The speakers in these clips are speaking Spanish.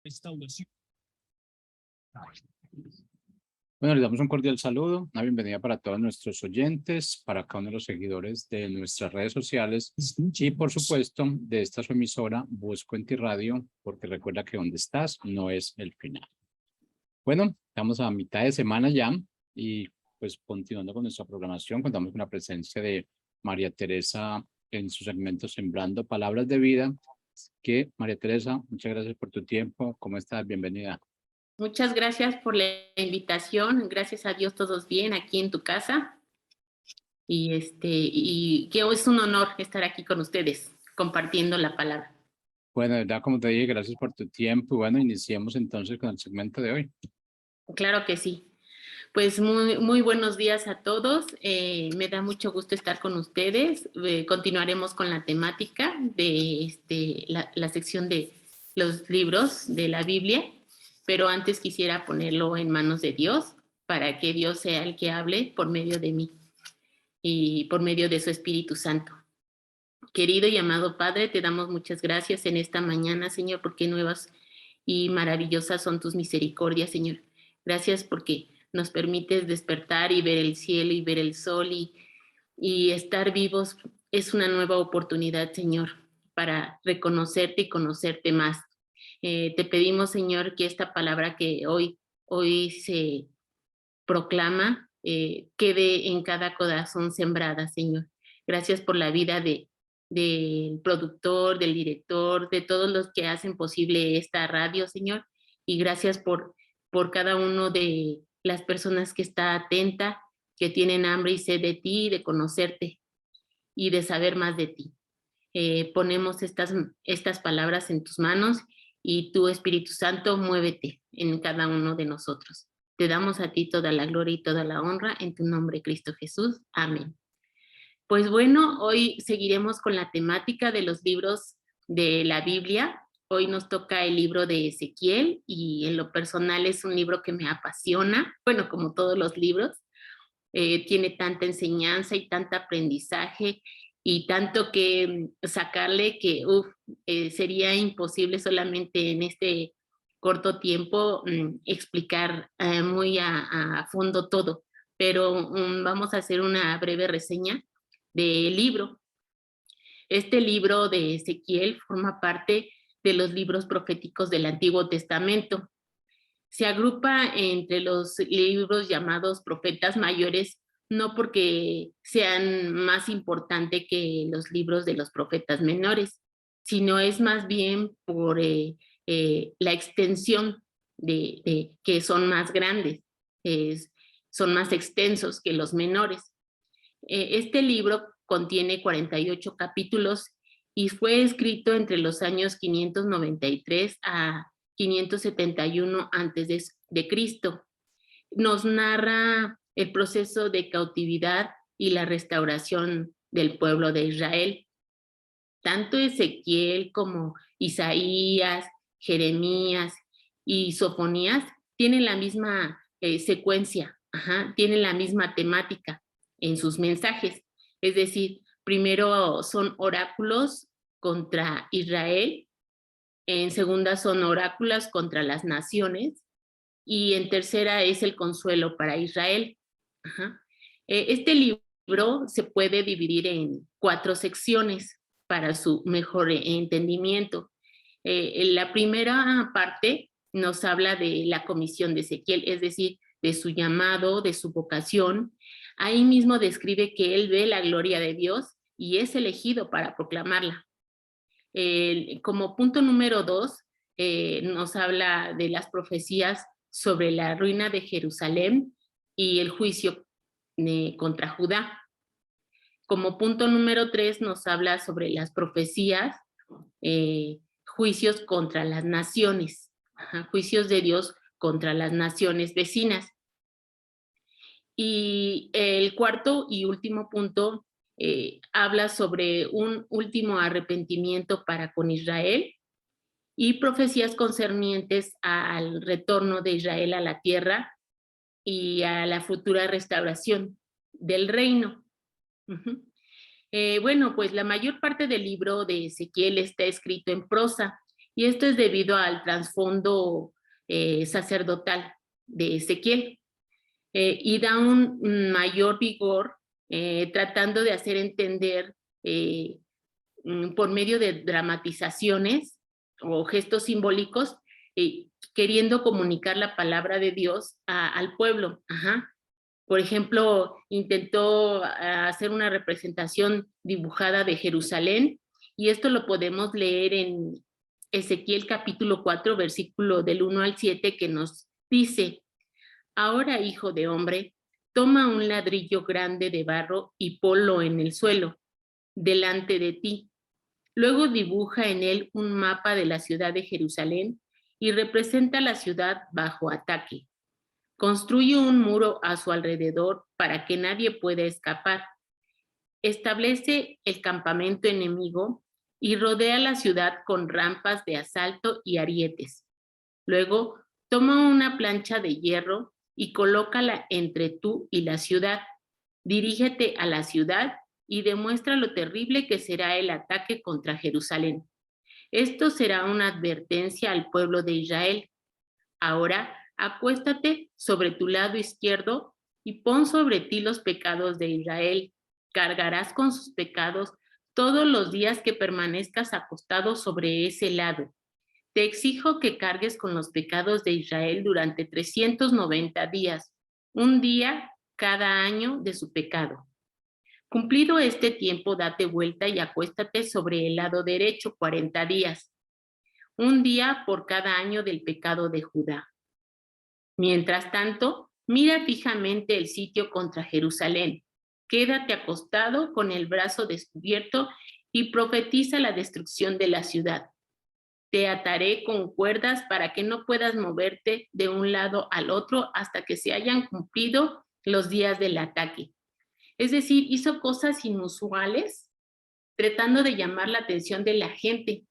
restauración. Bueno, les damos un cordial saludo, una bienvenida para todos nuestros oyentes, para cada uno de los seguidores de nuestras redes sociales y, por supuesto, de esta su emisora, Busco en Ti Radio, porque recuerda que donde estás no es el final. Bueno, estamos a mitad de semana ya y pues continuando con nuestra programación, contamos con la presencia de María Teresa en su segmento Sembrando Palabras de Vida. Que María Teresa, muchas gracias por tu tiempo. ¿Cómo estás? Bienvenida. Muchas gracias por la invitación. Gracias a Dios todos bien aquí en tu casa. Y que hoy es un honor estar aquí con ustedes compartiendo la palabra. Bueno, de verdad, como te dije, gracias por tu tiempo. Y bueno, iniciemos entonces con el segmento de hoy. Claro que sí. Pues muy buenos días a todos. Me da mucho gusto estar con ustedes. Continuaremos con la temática de la sección de los libros de la Biblia. Pero antes quisiera ponerlo en manos de Dios para que Dios sea el que hable por medio de mí y por medio de su Espíritu Santo. Querido y amado Padre, te damos muchas gracias en esta mañana, Señor, porque nuevas y maravillosas son tus misericordias, Señor. Gracias porque nos permites despertar y ver el cielo y ver el sol y estar vivos. Es una nueva oportunidad, Señor, para reconocerte y conocerte más. Te pedimos, Señor, que esta palabra que hoy se proclama quede en cada corazón sembrada, Señor. Gracias por la vida del productor, del director, de todos los que hacen posible esta radio, Señor. Y gracias por cada uno de las personas que está atenta, que tienen hambre y sed de ti, de conocerte y de saber más de ti. Ponemos estas palabras en tus manos y tu Espíritu Santo, muévete en cada uno de nosotros. Te damos a ti toda la gloria y toda la honra en tu nombre, Cristo Jesús. Amén. Pues bueno, hoy seguiremos con la temática de los libros de la Biblia. Hoy nos toca el libro de Ezequiel y en lo personal es un libro que me apasiona, bueno, como todos los libros. Tiene tanta enseñanza y tanto aprendizaje y tanto que sacarle que sería imposible solamente en este corto tiempo explicar muy a fondo todo, pero vamos a hacer una breve reseña del libro. Este libro de Ezequiel forma parte de los libros proféticos del Antiguo Testamento. Se agrupa entre los libros llamados profetas mayores, no porque sean más importantes que los libros de los profetas menores, sino es más bien por la extensión de que son más grandes, son más extensos que los menores. Este libro contiene 48 capítulos y fue escrito entre los años 593 a 571 antes de Cristo. Nos narra el proceso de cautividad y la restauración del pueblo de Israel. Tanto Ezequiel como Isaías, Jeremías y Sofonías tienen la misma secuencia, tienen la misma temática en sus mensajes. Es decir, primero son oráculos contra Israel, en segunda son oráculos contra las naciones y en tercera es el consuelo para Israel. Este libro se puede dividir en 4 secciones para su mejor entendimiento. La primera parte nos habla de la comisión de Ezequiel, es decir, de su llamado, de su vocación. Ahí mismo describe que él ve la gloria de Dios y es elegido para proclamarla. Como punto número 2, nos habla de las profecías sobre la ruina de Jerusalén y el juicio contra Judá. Como punto número 3, nos habla sobre las profecías, juicios contra las naciones, juicios de Dios contra las naciones vecinas. Y el cuarto y último punto habla sobre un último arrepentimiento para con Israel y profecías concernientes al retorno de Israel a la tierra y a la futura restauración del reino. Bueno, pues la mayor parte del libro de Ezequiel está escrito en prosa Y esto es debido al trasfondo sacerdotal de Ezequiel. Y da un mayor vigor tratando de hacer entender por medio de dramatizaciones o gestos simbólicos, queriendo comunicar la palabra de Dios al pueblo. Ajá. Por ejemplo, intentó hacer una representación dibujada de Jerusalén, y esto lo podemos leer en Ezequiel capítulo 4, versículo del 1 al 7, que nos dice: ahora, hijo de hombre, toma un ladrillo grande de barro y ponlo en el suelo, delante de ti. Luego dibuja en él un mapa de la ciudad de Jerusalén y representa la ciudad bajo ataque. Construye un muro a su alrededor para que nadie pueda escapar. Establece el campamento enemigo y rodea la ciudad con rampas de asalto y arietes. Luego, toma una plancha de hierro y colócala entre tú y la ciudad. Dirígete a la ciudad y demuestra lo terrible que será el ataque contra Jerusalén. Esto será una advertencia al pueblo de Israel. Ahora, acuéstate sobre tu lado izquierdo y pon sobre ti los pecados de Israel. Cargarás con sus pecados todos los días que permanezcas acostado sobre ese lado. Te exijo que cargues con los pecados de Israel durante 390 días, un día cada año de su pecado. Cumplido este tiempo, date vuelta y acuéstate sobre el lado derecho 40 días, un día por cada año del pecado de Judá. Mientras tanto, mira fijamente el sitio contra Jerusalén. Quédate acostado con el brazo descubierto y profetiza la destrucción de la ciudad. Te ataré con cuerdas para que no puedas moverte de un lado al otro hasta que se hayan cumplido los días del ataque. Es decir, hizo cosas inusuales tratando de llamar la atención de la gente,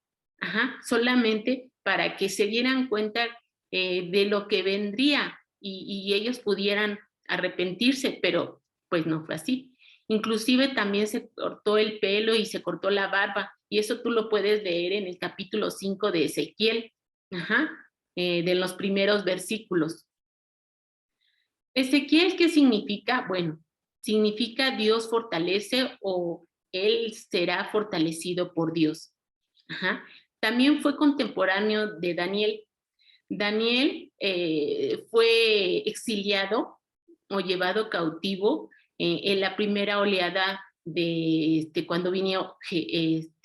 solamente para que se dieran cuenta de lo que vendría y ellos pudieran arrepentirse, pero pues no fue así. Inclusive también se cortó el pelo y se cortó la barba, y eso tú lo puedes leer en el capítulo 5 de Ezequiel, de los primeros versículos. Ezequiel, ¿qué significa? Bueno, significa Dios fortalece o él será fortalecido por Dios. También fue contemporáneo de Daniel. Daniel fue exiliado o llevado cautivo en la primera oleada de cuando vino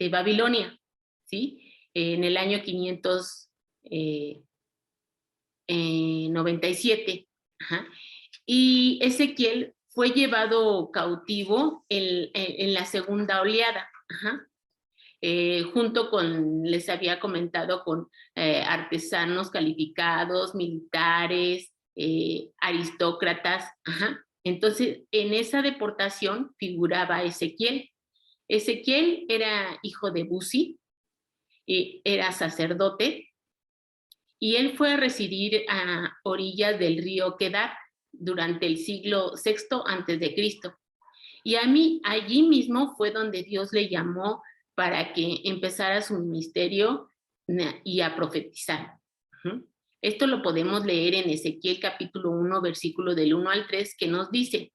Babilonia, ¿sí? En el año 597. Y Ezequiel fue llevado cautivo en la segunda oleada, junto con, les había comentado, con artesanos calificados, militares, aristócratas. Entonces, en esa deportación figuraba Ezequiel. Ezequiel era hijo de Buzi, era sacerdote, y él fue a residir a orillas del río Quedar durante el siglo VI a.C. Y allí mismo fue donde Dios le llamó para que empezara su ministerio y a profetizar. Esto lo podemos leer en Ezequiel capítulo 1, versículo del 1 al 3, que nos dice: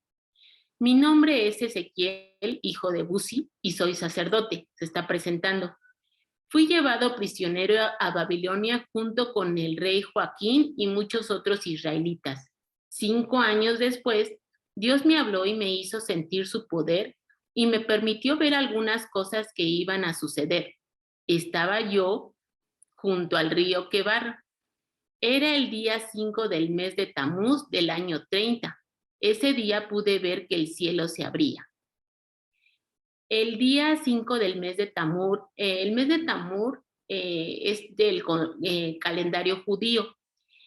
mi nombre es Ezequiel, hijo de Buzi, y soy sacerdote. Se está presentando. Fui llevado prisionero a Babilonia junto con el rey Joaquín y muchos otros israelitas. 5 años después, Dios me habló y me hizo sentir su poder y me permitió ver algunas cosas que iban a suceder. Estaba yo junto al río Quebar. Era el día 5 del mes de Tamuz del año 30. Ese día pude ver que el cielo se abría. El día 5 del mes de Tamur, el mes de Tamur es del calendario judío.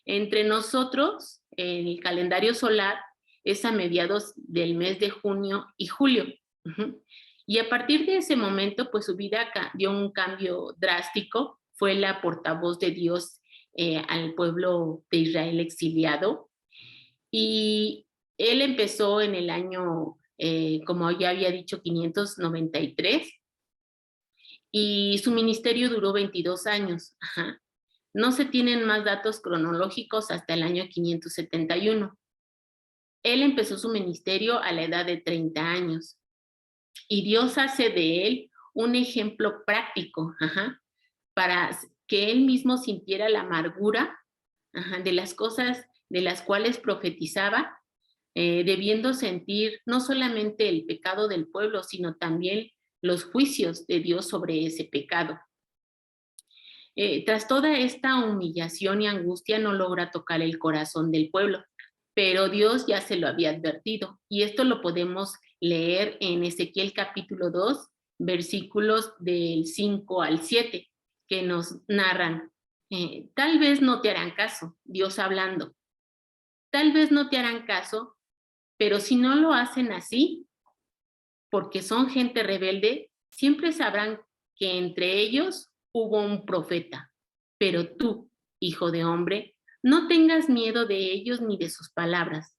Entre nosotros, el calendario solar es a mediados del mes de junio y julio. Y a partir de ese momento, pues su vida dio un cambio drástico. Fue la portavoz de Dios al pueblo de Israel exiliado. Y él empezó en el año como ya había dicho, 593, y su ministerio duró 22 años. Ajá. No se tienen más datos cronológicos hasta el año 571. Él empezó su ministerio a la edad de 30 años y Dios hace de él un ejemplo práctico, ajá, para que él mismo sintiera la amargura, ajá, de las cosas de las cuales profetizaba, debiendo sentir no solamente el pecado del pueblo, sino también los juicios de Dios sobre ese pecado. Tras toda esta humillación y angustia, no logra tocar el corazón del pueblo, pero Dios ya se lo había advertido, y esto lo podemos leer en Ezequiel capítulo 2, versículos del 5 al 7, que nos narran, tal vez no te harán caso, Dios hablando, tal vez no te harán caso, pero si no lo hacen así, porque son gente rebelde, siempre sabrán que entre ellos hubo un profeta. Pero tú, hijo de hombre, no tengas miedo de ellos ni de sus palabras.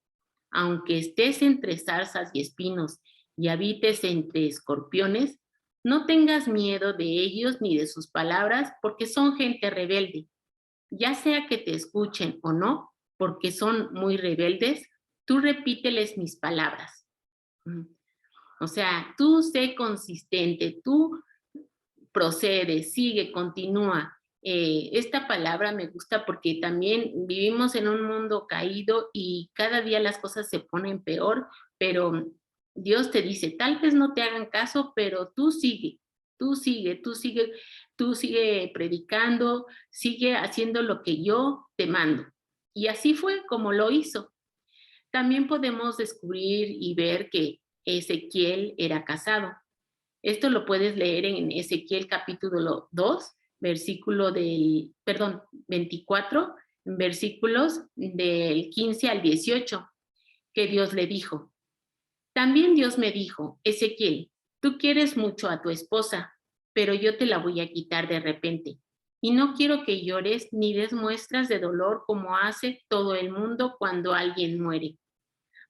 Aunque estés entre zarzas y espinos y habites entre escorpiones, no tengas miedo de ellos ni de sus palabras, porque son gente rebelde. Ya sea que te escuchen o no, porque son muy rebeldes, tú repíteles mis palabras. O sea, tú sé consistente, tú procede, sigue, continúa. Esta palabra me gusta porque también vivimos en un mundo caído y cada día las cosas se ponen peor, pero Dios te dice, tal vez no te hagan caso, pero tú sigue, tú sigue, tú sigue, tú sigue predicando, sigue haciendo lo que yo te mando. Y así fue como lo hizo. También podemos descubrir y ver que Ezequiel era casado. Esto lo puedes leer en Ezequiel capítulo 2, versículo 24, versículos del 15 al 18, que Dios le dijo. También Dios me dijo, Ezequiel, tú quieres mucho a tu esposa, pero yo te la voy a quitar de repente. Y no quiero que llores ni des muestras de dolor como hace todo el mundo cuando alguien muere.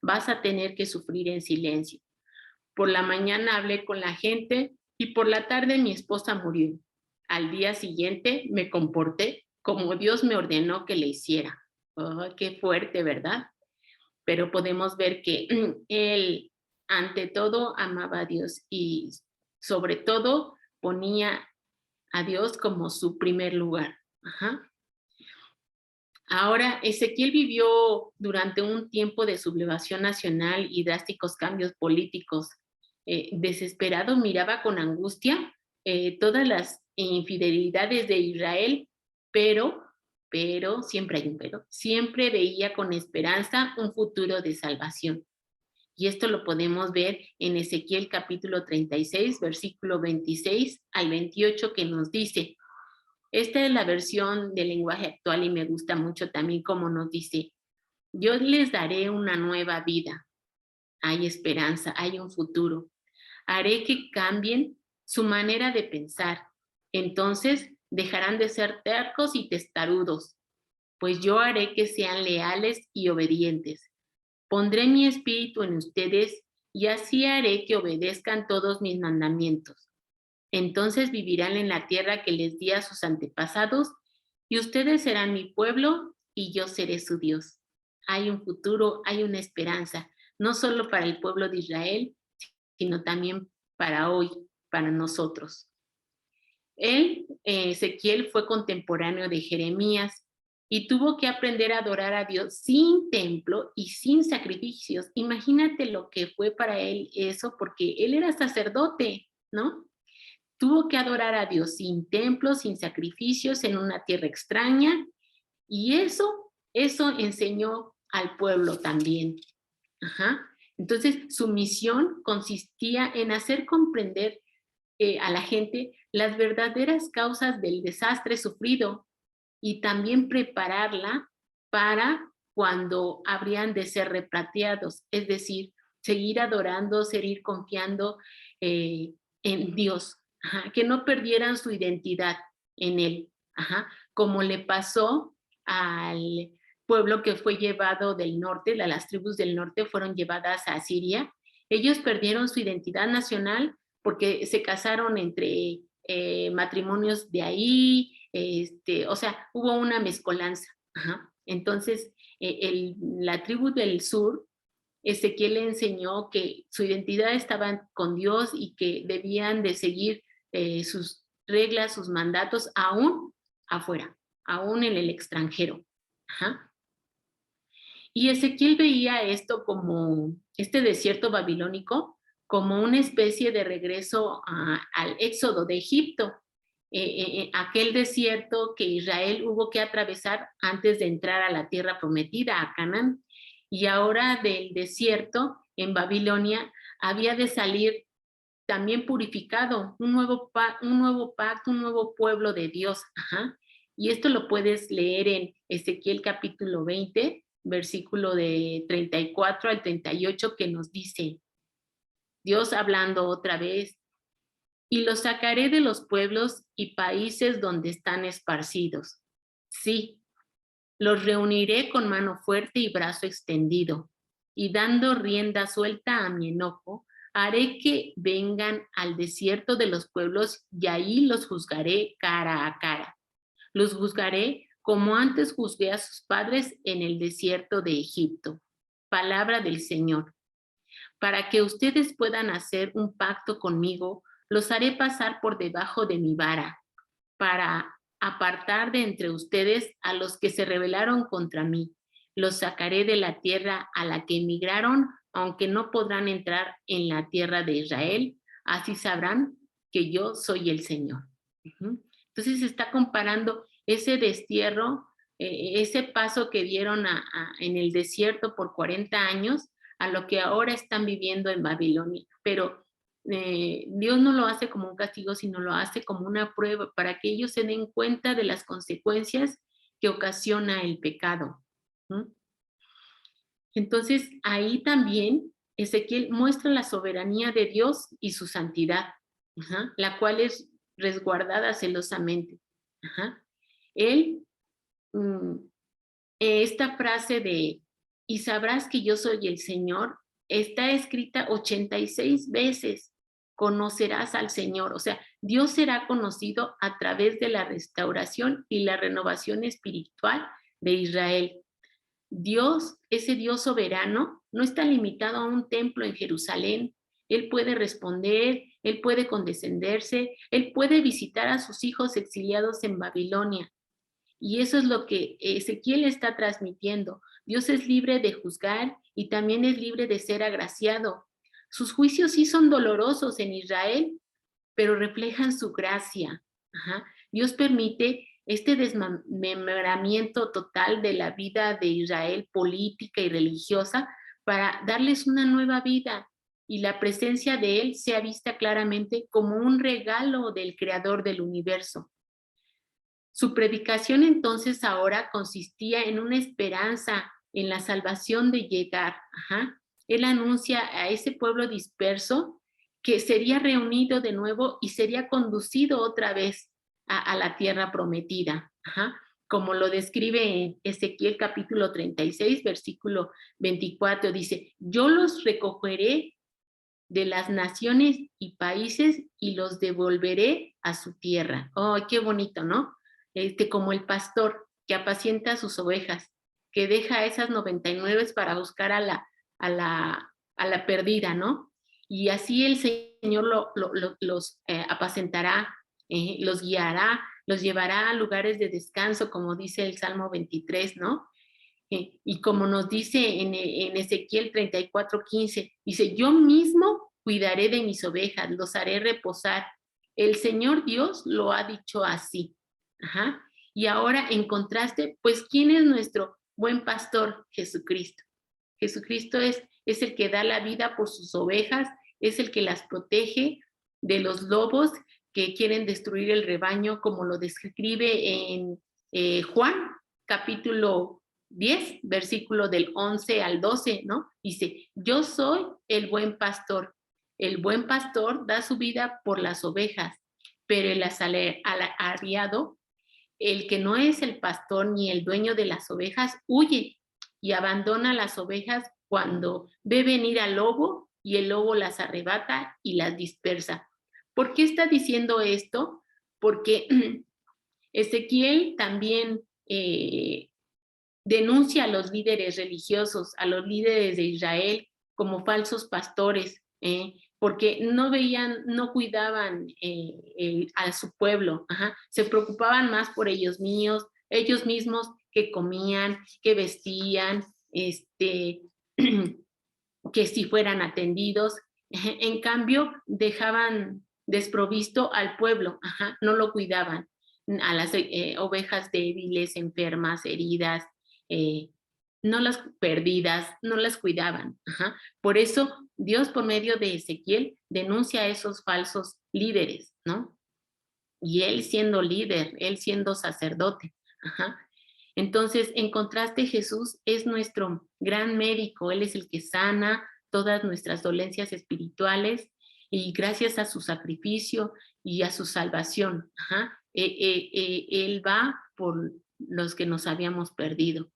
Vas a tener que sufrir en silencio. Por la mañana hablé con la gente y por la tarde mi esposa murió. Al día siguiente me comporté como Dios me ordenó que le hiciera. Oh, qué fuerte, ¿verdad? Pero podemos ver que él ante todo amaba a Dios y sobre todo ponía a Dios como su primer lugar. Ajá. Ahora, Ezequiel vivió durante un tiempo de sublevación nacional y drásticos cambios políticos. Desesperado miraba con angustia todas las infidelidades de Israel, pero, siempre hay un pero, siempre veía con esperanza un futuro de salvación. Y esto lo podemos ver en Ezequiel capítulo 36, versículo 26 al 28, que nos dice, esta es la versión del lenguaje actual y me gusta mucho también como nos dice, yo les daré una nueva vida, hay esperanza, hay un futuro. Haré que cambien su manera de pensar. Entonces dejarán de ser tercos y testarudos, pues yo haré que sean leales y obedientes. Pondré mi espíritu en ustedes y así haré que obedezcan todos mis mandamientos. Entonces vivirán en la tierra que les di a sus antepasados y ustedes serán mi pueblo y yo seré su Dios. Hay un futuro, hay una esperanza, no solo para el pueblo de Israel, sino también para hoy, para nosotros. Él, Ezequiel, fue contemporáneo de Jeremías y tuvo que aprender a adorar a Dios sin templo y sin sacrificios. Imagínate lo que fue para él eso, porque él era sacerdote, ¿no? Tuvo que adorar a Dios sin templo, sin sacrificios, en una tierra extraña, y eso enseñó al pueblo también. Ajá. Entonces, su misión consistía en hacer comprender a la gente las verdaderas causas del desastre sufrido y también prepararla para cuando habrían de ser repatriados, es decir, seguir adorando, seguir confiando en Dios, ajá, que no perdieran su identidad en Él, ajá, como le pasó al pueblo que fue llevado del norte, las tribus del norte fueron llevadas a Siria. Ellos perdieron su identidad nacional porque se casaron entre matrimonios de ahí, o sea, hubo una mezcolanza. Ajá. Entonces, la tribu del sur, Ezequiel le enseñó que su identidad estaba con Dios y que debían de seguir sus reglas, sus mandatos, aún afuera, aún en el extranjero. Ajá. Y Ezequiel veía esto como, este desierto babilónico, como una especie de regreso al éxodo de Egipto, aquel desierto que Israel hubo que atravesar antes de entrar a la tierra prometida, a Canaán. Y ahora del desierto en Babilonia había de salir también purificado, un nuevo pacto, un nuevo pueblo de Dios. Ajá. Y esto lo puedes leer en Ezequiel capítulo 20, versículo de 34 al 38, que nos dice, Dios hablando otra vez, y los sacaré de los pueblos y países donde están esparcidos. Sí, los reuniré con mano fuerte y brazo extendido, y dando rienda suelta a mi enojo, haré que vengan al desierto de los pueblos y ahí los juzgaré cara a cara. Los juzgaré como antes juzgué a sus padres en el desierto de Egipto. Palabra del Señor. Para que ustedes puedan hacer un pacto conmigo, los haré pasar por debajo de mi vara, para apartar de entre ustedes a los que se rebelaron contra mí. Los sacaré de la tierra a la que emigraron, aunque no podrán entrar en la tierra de Israel. Así sabrán que yo soy el Señor. Entonces se está comparando ese destierro, ese paso que dieron en el desierto por 40 años, a lo que ahora están viviendo en Babilonia. Pero Dios no lo hace como un castigo, sino lo hace como una prueba para que ellos se den cuenta de las consecuencias que ocasiona el pecado. Entonces, ahí también Ezequiel muestra la soberanía de Dios y su santidad, la cual es resguardada celosamente. Él, esta frase de, y sabrás que yo soy el Señor, está escrita 86 veces. Conocerás al Señor, o sea, Dios será conocido a través de la restauración y la renovación espiritual de Israel. Dios, ese Dios soberano, no está limitado a un templo en Jerusalén. Él puede responder, Él puede condescenderse, Él puede visitar a sus hijos exiliados en Babilonia. Y eso es lo que Ezequiel está transmitiendo. Dios es libre de juzgar y también es libre de ser agraciado. Sus juicios sí son dolorosos en Israel, pero reflejan su gracia. Dios permite este desmembramiento total de la vida de Israel política y religiosa para darles una nueva vida, y la presencia de Él sea vista claramente como un regalo del Creador del universo. Su predicación entonces ahora consistía en una esperanza en la salvación de llegar. Él anuncia a ese pueblo disperso que sería reunido de nuevo y sería conducido otra vez a la tierra prometida. Como lo describe en Ezequiel capítulo 36, versículo 24, dice, yo los recogeré de las naciones y países y los devolveré a su tierra. Oh, qué bonito, ¿no? Como el pastor que apacienta sus ovejas, que deja a esas 99 para buscar a la perdida, ¿no? Y así el Señor los apacentará, los guiará, los llevará a lugares de descanso, como dice el Salmo 23, ¿no? Y como nos dice en Ezequiel 34:15, dice, yo mismo cuidaré de mis ovejas, los haré reposar. El Señor Dios lo ha dicho así. Y ahora, en contraste, pues, ¿quién es nuestro buen pastor? Jesucristo. Jesucristo es el que da la vida por sus ovejas, es el que las protege de los lobos que quieren destruir el rebaño, como lo describe en Juan, capítulo 10, versículo del 11 al 12, ¿no? Dice, yo soy el buen pastor. El buen pastor da su vida por las ovejas, pero el asalariado, el que no es el pastor ni el dueño de las ovejas, huye y abandona las ovejas cuando ve venir al lobo, y el lobo las arrebata y las dispersa. ¿Por qué está diciendo esto? Porque Ezequiel también denuncia a los líderes religiosos, a los líderes de Israel como falsos pastores, porque no veían, no cuidaban a su pueblo, se preocupaban más por ellos mismos que comían, que vestían, que si fueran atendidos. En cambio, dejaban desprovisto al pueblo, no lo cuidaban, a las ovejas débiles, enfermas, heridas, no las perdidas, no las cuidaban. Por eso Dios, por medio de Ezequiel, denuncia a esos falsos líderes, ¿no? Y él siendo líder, él siendo sacerdote. Entonces, en contraste, Jesús es nuestro gran médico, él es el que sana todas nuestras dolencias espirituales y gracias a su sacrificio y a su salvación, él va por los que nos habíamos perdido.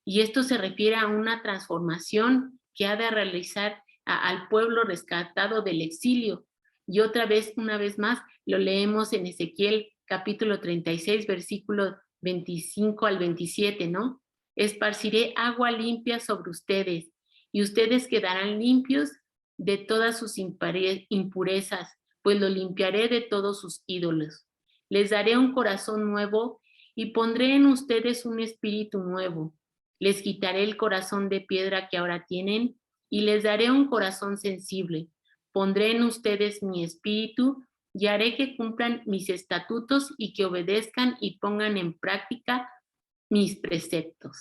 Y esto se refiere a una transformación que ha de realizar al pueblo rescatado del exilio. Y otra vez, una vez más, lo leemos en Ezequiel capítulo 36, versículo 25 al 27, ¿no? Esparciré agua limpia sobre ustedes y ustedes quedarán limpios de todas sus impurezas, pues lo limpiaré de todos sus ídolos. Les daré un corazón nuevo y pondré en ustedes un espíritu nuevo. Les quitaré el corazón de piedra que ahora tienen y les daré un corazón sensible. Pondré en ustedes mi espíritu y haré que cumplan mis estatutos y que obedezcan y pongan en práctica mis preceptos.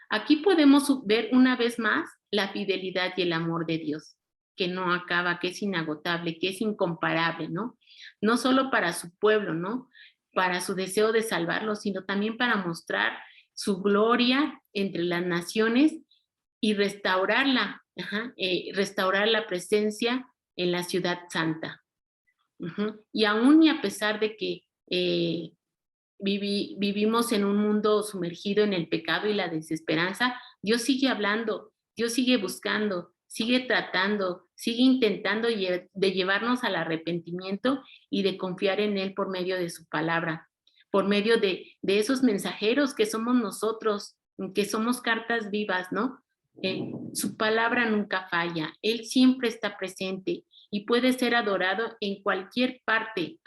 Aquí podemos ver una vez más la fidelidad y el amor de Dios, que no acaba, que es inagotable, que es incomparable, ¿no? No solo para su pueblo, ¿no? Para su deseo de salvarlo, sino también para mostrar su gloria entre las naciones y restaurarla, restaurar la presencia en la ciudad santa. Y aún y a pesar de que vivimos en un mundo sumergido en el pecado y la desesperanza, Dios sigue hablando, Dios sigue buscando, sigue tratando, sigue intentando de llevarnos al arrepentimiento y de confiar en Él por medio de su palabra, por medio de esos mensajeros que somos nosotros, que somos cartas vivas, ¿no? Su palabra nunca falla, Él siempre está presente y puede ser adorado en cualquier parte,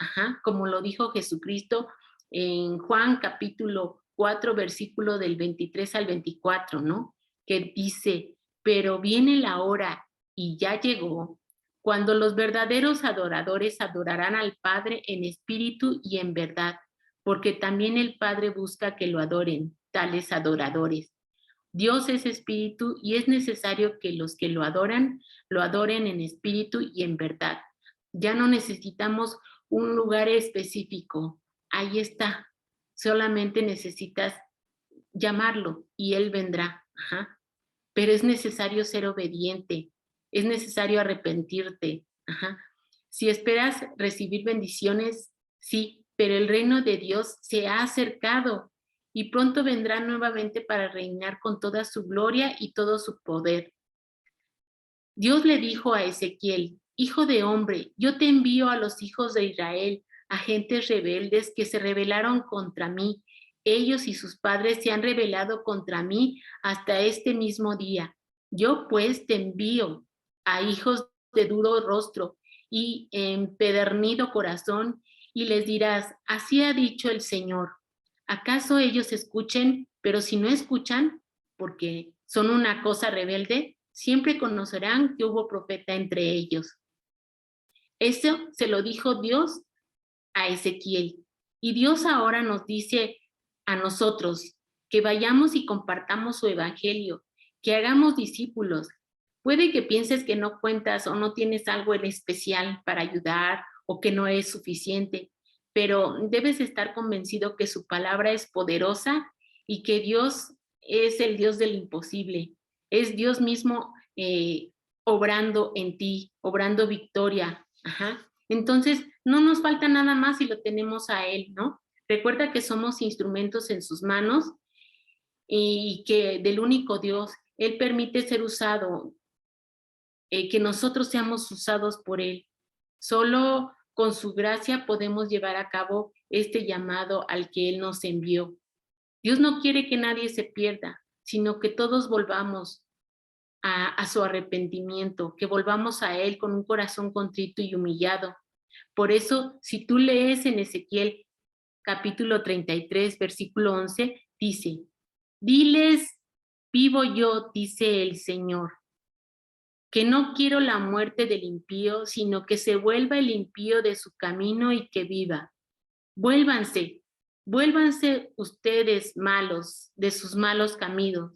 como lo dijo Jesucristo en Juan capítulo 4, versículo del 23 al 24, ¿no? Que dice, pero viene la hora y ya llegó, cuando los verdaderos adoradores adorarán al Padre en espíritu y en verdad, porque también el Padre busca que lo adoren, tales adoradores. Dios es espíritu y es necesario que los que lo adoren en espíritu y en verdad. Ya no necesitamos un lugar específico. Ahí está. Solamente necesitas llamarlo y Él vendrá. Pero es necesario ser obediente. Es necesario arrepentirte. Si esperas recibir bendiciones, sí, pero el reino de Dios se ha acercado y pronto vendrá nuevamente para reinar con toda su gloria y todo su poder. Dios le dijo a Ezequiel, hijo de hombre, yo te envío a los hijos de Israel, a gentes rebeldes que se rebelaron contra mí. Ellos y sus padres se han rebelado contra mí hasta este mismo día. Yo pues te envío a hijos de duro rostro y empedernido corazón y les dirás, así ha dicho el Señor. ¿Acaso ellos escuchen? Pero si no escuchan, porque son una cosa rebelde, siempre conocerán que hubo profeta entre ellos. Eso se lo dijo Dios a Ezequiel. Y Dios ahora nos dice a nosotros que vayamos y compartamos su evangelio, que hagamos discípulos. Puede que pienses que no cuentas o no tienes algo en especial para ayudar o que no es suficiente, pero debes estar convencido que su palabra es poderosa y que Dios es el Dios del imposible. Es Dios mismo obrando en ti, obrando victoria. Entonces, no nos falta nada más si lo tenemos a Él, ¿no? Recuerda que somos instrumentos en sus manos y que del único Dios, Él permite ser usado, que nosotros seamos usados por Él. Solo con su gracia podemos llevar a cabo este llamado al que Él nos envió. Dios no quiere que nadie se pierda, sino que todos volvamos a su arrepentimiento, que volvamos a Él con un corazón contrito y humillado. Por eso, si tú lees en Ezequiel capítulo 33, versículo 11, dice, diles, vivo yo, dice el Señor, que no quiero la muerte del impío, sino que se vuelva el impío de su camino y que viva. Vuélvanse, vuélvanse ustedes malos de sus malos caminos.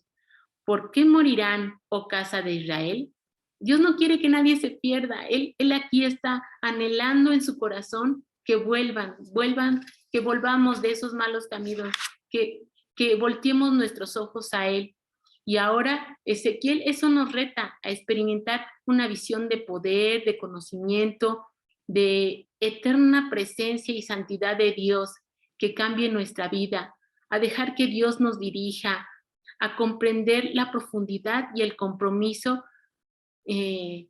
¿Por qué morirán, oh casa de Israel? Dios no quiere que nadie se pierda. Él aquí está anhelando en su corazón que vuelvan, que volvamos de esos malos caminos, que volteemos nuestros ojos a Él. Y ahora, Ezequiel, eso nos reta a experimentar una visión de poder, de conocimiento, de eterna presencia y santidad de Dios que cambie nuestra vida, a dejar que Dios nos dirija, a comprender la profundidad y el compromiso que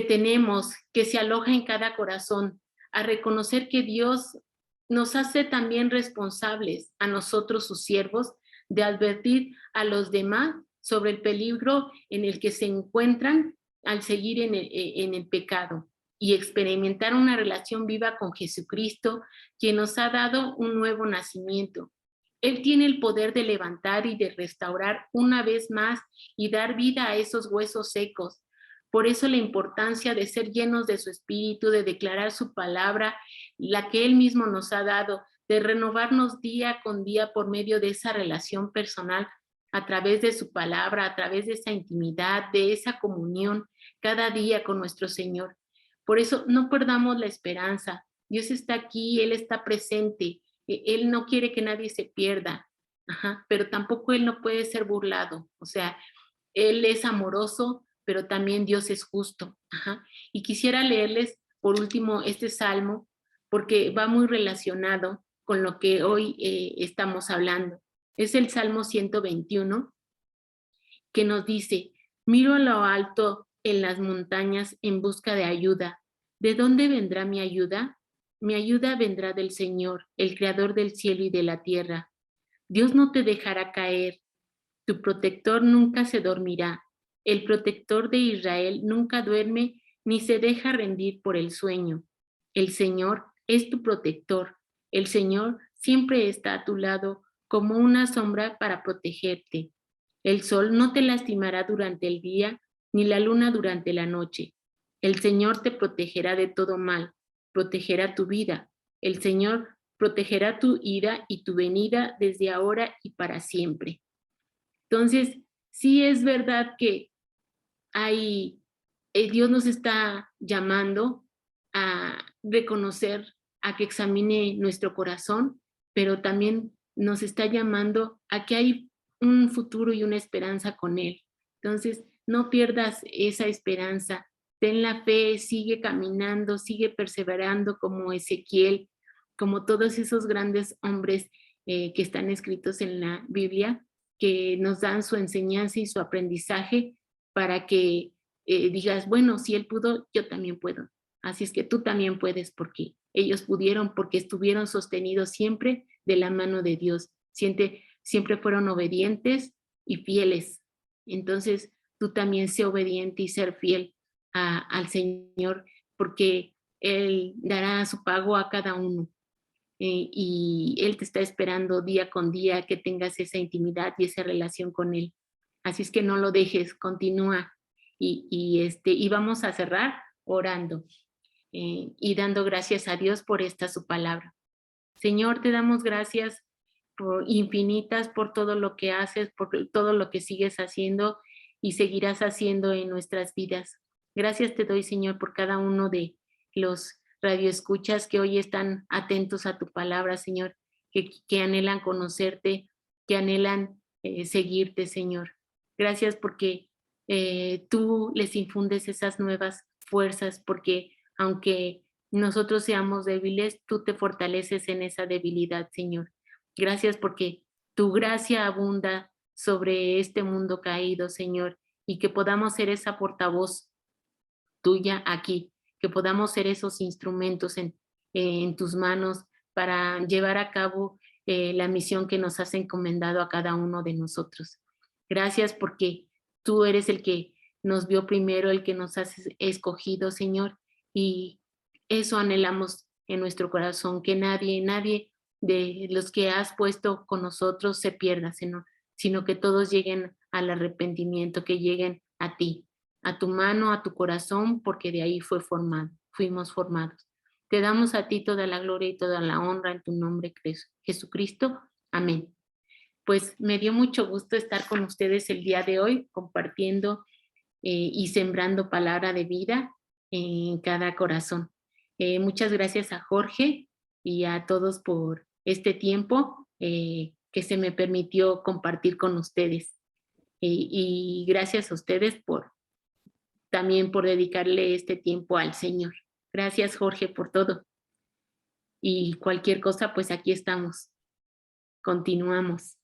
tenemos, que se aloja en cada corazón, a reconocer que Dios nos hace también responsables a nosotros, sus siervos, de advertir a los demás sobre el peligro en el que se encuentran al seguir en el pecado y experimentar una relación viva con Jesucristo, quien nos ha dado un nuevo nacimiento. Él tiene el poder de levantar y de restaurar una vez más y dar vida a esos huesos secos. Por eso la importancia de ser llenos de su espíritu, de declarar su palabra, la que Él mismo nos ha dado, de renovarnos día con día por medio de esa relación personal, a través de su palabra, a través de esa intimidad, de esa comunión cada día con nuestro Señor. Por eso no perdamos la esperanza. Dios está aquí, Él está presente. Él no quiere que nadie se pierda, pero tampoco Él no puede ser burlado. O sea, Él es amoroso, pero también Dios es justo. Y quisiera leerles por último este salmo, porque va muy relacionado con lo que hoy estamos hablando. Es el Salmo 121, que nos dice, miro a lo alto en las montañas en busca de ayuda. ¿De dónde vendrá mi ayuda? Mi ayuda vendrá del Señor, el creador del cielo y de la tierra. Dios no te dejará caer. Tu protector nunca se dormirá. El protector de Israel nunca duerme ni se deja rendir por el sueño. El Señor es tu protector. El Señor siempre está a tu lado como una sombra para protegerte. El sol no te lastimará durante el día, ni la luna durante la noche. El Señor te protegerá de todo mal, protegerá tu vida. El Señor protegerá tu ida y tu venida desde ahora y para siempre. Entonces, sí es verdad que Dios nos está llamando a reconocer, a que examine nuestro corazón, pero también nos está llamando a que hay un futuro y una esperanza con Él. Entonces, no pierdas esa esperanza, ten la fe, sigue caminando, sigue perseverando como Ezequiel, como todos esos grandes hombres que están escritos en la Biblia, que nos dan su enseñanza y su aprendizaje para que digas, bueno, si él pudo, yo también puedo. Así es que tú también puedes porque ellos pudieron, porque estuvieron sostenidos siempre de la mano de Dios. Siempre fueron obedientes y fieles. Entonces, tú también sé obediente y ser fiel al Señor, porque Él dará su pago a cada uno. Y Él te está esperando día con día que tengas esa intimidad y esa relación con Él. Así es que no lo dejes, continúa. Y vamos a cerrar orando y dando gracias a Dios por esta su palabra. Señor, te damos gracias por infinitas por todo lo que haces, por todo lo que sigues haciendo y seguirás haciendo en nuestras vidas. Gracias te doy, Señor, por cada uno de los radioescuchas que hoy están atentos a tu palabra, Señor, que anhelan conocerte, que anhelan seguirte, Señor. Gracias porque tú les infundes esas nuevas fuerzas, porque aunque nosotros seamos débiles, tú te fortaleces en esa debilidad, Señor. Gracias porque tu gracia abunda sobre este mundo caído, Señor, y que podamos ser esa portavoz tuya aquí, que podamos ser esos instrumentos en tus manos para llevar a cabo la misión que nos has encomendado a cada uno de nosotros. Gracias porque tú eres el que nos vio primero, el que nos has escogido, Señor, y eso anhelamos en nuestro corazón, que nadie de los que has puesto con nosotros se pierda, Señor, sino que todos lleguen al arrepentimiento, que lleguen a ti, a tu mano, a tu corazón, porque de ahí fuimos formados. Te damos a ti toda la gloria y toda la honra en tu nombre, Jesucristo. Amén. Pues me dio mucho gusto estar con ustedes el día de hoy, compartiendo y sembrando palabra de vida en cada corazón. Muchas gracias a Jorge y a todos por este tiempo que se me permitió compartir con ustedes. Y gracias a ustedes también por dedicarle este tiempo al Señor. Gracias, Jorge, por todo. Y cualquier cosa, pues aquí estamos. Continuamos.